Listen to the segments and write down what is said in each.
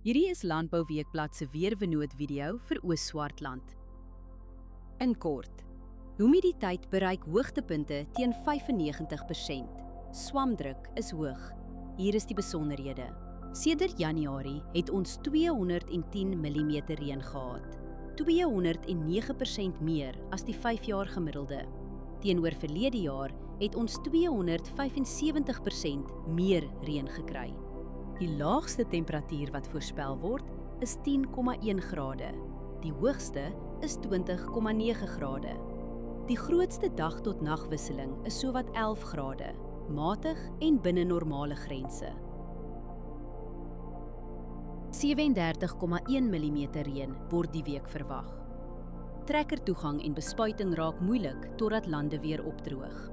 Hierdie is Landbouweekblad se weervernoot video vir Oos-Swartland. In kort, humiditeit bereik hoogtepunte teen 95%. Swamdruk is hoog. Hier is die besonderhede. Sedert Januarie het ons 210 mm reën gehad. 209% meer as die 5-jaar gemiddelde. Teenoor verlede jaar het ons 275% meer reën gekry. Die laagste temperatuur wat voorspel word is 10,1 grade. Die hoogste is 20,9 grade. Die grootste dag tot nagwisseling is sowat 11 grade, matig en binne normale grense. 37,1 mm reën word die week verwag. Trekkertoegang en bespuiting raak moeilik totdat lande weer opdroog.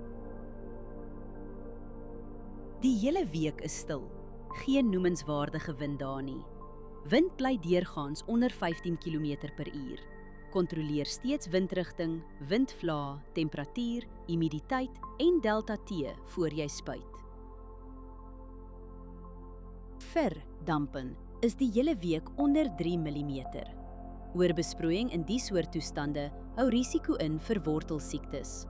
Die hele week is stil. Geen noemenswaardige wind daar nie. Wind bly deurgaans onder 15 km/h. Kontroleer steeds windrigting, windvlae, temperatuur, humiditeit en delta T voor jy spuit. Vir dampen is die hele week onder 3 mm. Oorbesproeiing in die soort toestande hou risiko in vir wortelsiektes.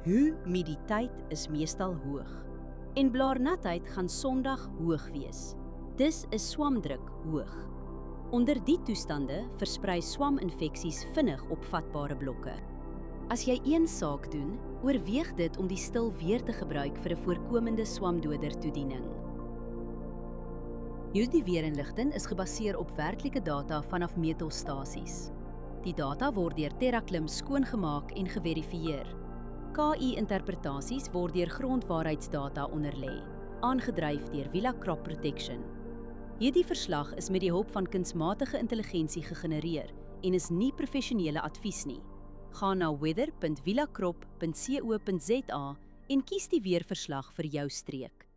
Humiditeit is meestal hoog en blaarnatheid gaan Sondag hoog wees. Dis is swamdruk hoog. Onder die toestande versprei swaminfeksies vinnig op vatbare blokke. As jy een saak doen, oorweeg dit om die stil weer te gebruik vir 'n voorkomende swamdoder toediening. Hierdie weerinligting is gebaseer op werklike data vanaf meetstasies. Die data word deur TerraClim skoongemaak en geverifieer. KI-interpretasies word deur grondwaarheidsdata onderlê, aangedryf deur Villa Crop Protection. Hierdie verslag is met die hulp van kunsmatige intelligensie gegenereer en is nie professionele advies nie. Gaan na weather.villacrop.co.za en kies die weerverslag vir jou streek.